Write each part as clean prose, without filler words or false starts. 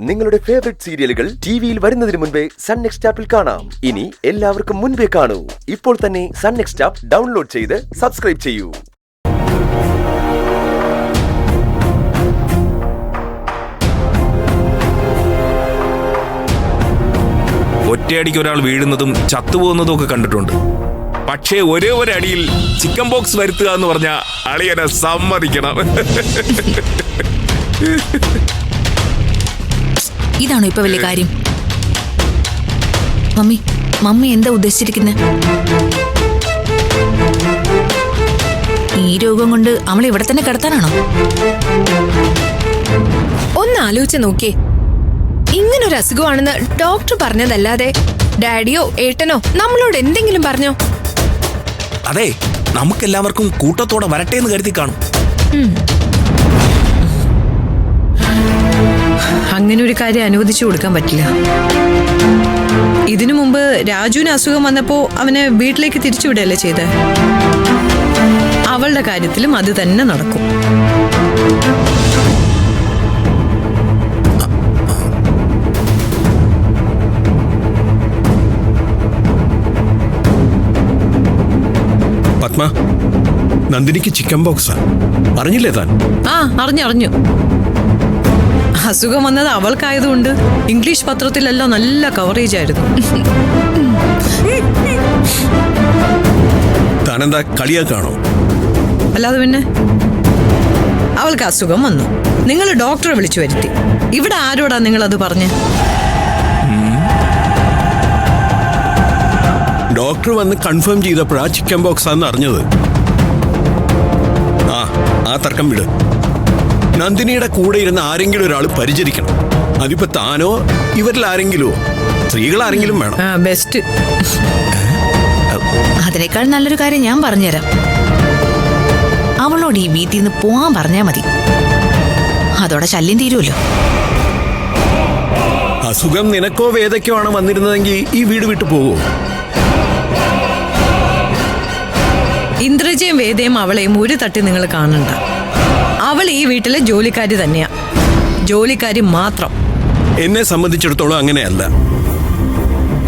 നിങ്ങളുടെ ഫേവറേറ്റ് സീരിയലുകൾ ടിവിയിൽ വരുന്നതിന് മുൻപേ സൺ നെക്സ്റ്റ് ആപ്പിൽ കാണാം. ഇനി എല്ലാവർക്കും മുൻപേ കാണൂ. ഇപ്പോൾ തന്നെ സൺ നെക്സ്റ്റ് ആപ്പ് ഡൗൺലോഡ് ചെയ്ത് സബ്സ്ക്രൈബ് ചെയ്യൂ. ഒറ്റയടിക്ക് ഒരാൾ വീഴുന്നതും ചത്തുപോകുന്നതും ഒക്കെ കണ്ടിട്ടുണ്ട്. പക്ഷേ ഒരേ ഒരു അടിയിൽ ചിക്കൻ ബോക്സ് വരുത്തുക എന്ന് പറഞ്ഞ അളിയനെ സമ്മതിക്കണം. ഇതാണോ ഇപ്പൊ വലിയ കാര്യം? മമ്മി എന്താ ഉദ്ദേശിച്ചിരിക്കുന്നത്? ഈ രോഗം കൊണ്ട് അവളെ ഇവിടെ തന്നെ കിടത്താനാണോ? ഒന്ന് ആലോചിച്ച് നോക്കിയേ. ഇങ്ങനൊരു അസുഖമാണെന്ന് ഡോക്ടർ പറഞ്ഞതല്ലാതെ ഡാഡിയോ ഏട്ടനോ നമ്മളോട് എന്തെങ്കിലും പറഞ്ഞോ? അതെ, നമുക്കെല്ലാവർക്കും കൂട്ടത്തോടെ വരട്ടെ എന്ന് കരുതി കാണും. അങ്ങനെ ഒരു കാര്യം അനുവദിച്ചു കൊടുക്കാൻ പറ്റില്ല. ഇതിനു മുമ്പ് രാജുവിന് അസുഖം വന്നപ്പോ അവനെ വീട്ടിലേക്ക് തിരിച്ചുവിടല്ലേ ചെയ്തേ. അവളുടെ കാര്യത്തിലും അത് തന്നെ നടക്കും. പത്മ, നന്ദിനിക്ക് ചിക്കൻ ബോക്സാ അറിഞ്ഞില്ലേ താൻ? അറിഞ്ഞു. അസുഖം വന്നത് അവൾക്കായതുകൊണ്ട് ഇംഗ്ലീഷ് പത്രത്തിലെല്ലാം നല്ല കവറേജ് ആയിരുന്നു. താനെന്താ കളിയാക്കാണോ? അല്ലാതെ പിന്നെ. അവൾക്ക് അസുഖം വന്നു, നിങ്ങൾ ഡോക്ടറെ വിളിച്ചു വരുത്തി. ഇവിടെ ആരോടാ നിങ്ങളത് പറഞ്ഞ്? ഡോക്ടർ വന്ന് കൺഫേം ചെയ്തപ്പോഴാ ചിക്കൻ ബോക്സ് ആണെന്ന് അറിഞ്ഞത്. ആ തർക്കം വിട്. നന്ദിനിയുടെ കൂടെ ഇരുന്ന് ആരെങ്കിലും ഒരാൾ പരിചരിക്കണം. അതിപ്പോ താനോ ഇവരിൽ ആരെങ്കിലോ, സ്ത്രീകൾ ആരെങ്കിലും വേണം. ബെസ്റ്റ്. അതിനേക്കാൾ നല്ലൊരു കാര്യം ഞാൻ പറഞ്ഞുതരാം. അവളോട് ഈ വീട്ടിൽ നിന്ന് പോവാൻ പറഞ്ഞാ മതി. അതോടെ ശല്യം തീരുമല്ലോ. അസുഖം നിനക്കോ വേദയ്ക്കോ ആണ് വന്നിരുന്നതെങ്കിൽ ഈ വീട് വിട്ടു പോവോ? ഇന്ദ്രജയും വേദയും അവളെയും ഒരു തട്ടി നിങ്ങൾ കാണണ്ട. അവൾ ഈ വീട്ടിലെ ജോലിക്കാരി തന്നെയാ, ജോലിക്കാരി മാത്രം. എന്നെ സംബന്ധിച്ചിടത്തോളം അങ്ങനെയല്ല.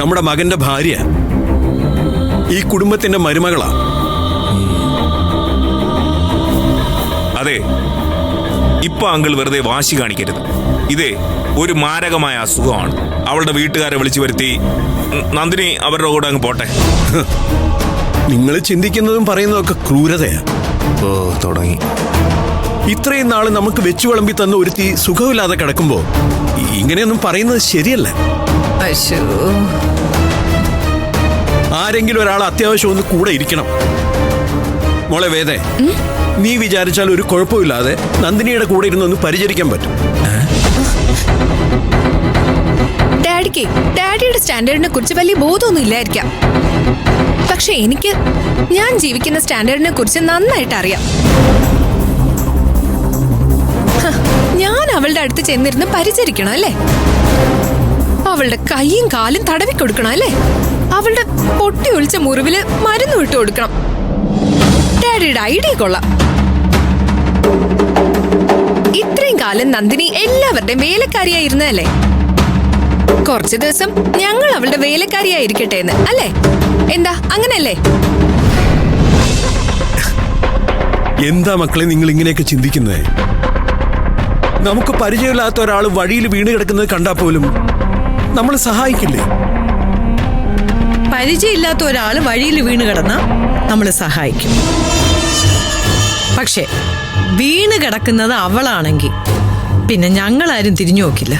നമ്മുടെ മകന്റെ ഭാര്യ, ഈ കുടുംബത്തിന്റെ മരുമകളാ. അതെ, ഇപ്പൊ അങ്കിൾ വെറുതെ വാശി കാണിക്കരുത്. ഇതേ ഒരു മാരകമായ അസുഖമാണ്. അവളുടെ വീട്ടുകാരെ വിളിച്ചു വരുത്തി നന്ദിനി അവരുടെ കൂടെ അങ്ങ് പോട്ടെ. നിങ്ങൾ ചിന്തിക്കുന്നതും പറയുന്നതൊക്കെ ക്രൂരതയാ. തുടങ്ങി. ഇത്രയും നാള് നമുക്ക് വെച്ചു വിളമ്പി തന്ന ഒരുത്തി സുഖമില്ലാതെ കിടക്കുമ്പോ ഇങ്ങനെയൊന്നും പറയുന്നത് ശരിയല്ല. ആരെങ്കിലും ഒരാൾ അത്യാവശ്യം ഒന്ന് കൂടെ ഇരിക്കണം. മോളെ വേദേ, നീ വിചാരിച്ചാൽ ഒരു കുഴപ്പമില്ലാതെ നന്ദിനിയുടെ കൂടെ ഇരുന്നൊന്ന് പരിചരിക്കാൻ പറ്റും. ഡാഡിയുടെ സ്റ്റാൻഡേർഡിനെ കുറിച്ച് വലിയ ബോധമൊന്നും ഇല്ലായിരിക്കാം. പക്ഷെ എനിക്ക് ഞാൻ ജീവിക്കുന്ന സ്റ്റാൻഡേർഡിനെ കുറിച്ച് നന്നായിട്ട് അറിയാം. ഞാൻ അവളുടെ അടുത്ത് ചെന്നിരുന്ന് പരിചരിക്കണം അല്ലേ? അവളുടെ കൈയും കാലും തടവി കൊടുക്കണം അല്ലേ? അവളുടെ പൊട്ടി ഒളിച്ച മുറിവില് മരുന്ന് വിട്ടു കൊടുക്കണം. ഡാഡിയുടെ ഐഡിയ കൊള്ളാം. ഇത്രയും കാലം നന്ദിനി എല്ലാവരുടെയും വേലക്കാരിയായിരുന്നല്ലേ? കുറച്ചു ദിവസം ഞങ്ങൾ അവളുടെ വേലക്കാരിയായിരിക്കട്ടെ എന്ന് അല്ലേ? എന്താ അങ്ങനല്ലേ? എന്താ മക്കളെ നിങ്ങൾ ഇങ്ങനെയൊക്കെ ചിന്തിക്കുന്നത്? നമുക്ക് പരിചയമില്ലാത്ത ഒരാൾ വഴിയിൽ വീണ് കിടക്കുന്നത് കണ്ടാൽ പോലും നമ്മൾ സഹായിക്കില്ലേ? പരിചയമില്ലാത്ത ഒരാൾ വഴിയിൽ വീണ് കിടന്നാ നമ്മൾ സഹായിക്കും. പക്ഷെ വീണ് കിടക്കുന്നത് അവളാണെങ്കിൽ പിന്നെ ഞങ്ങളാരും തിരിഞ്ഞു നോക്കില്ല.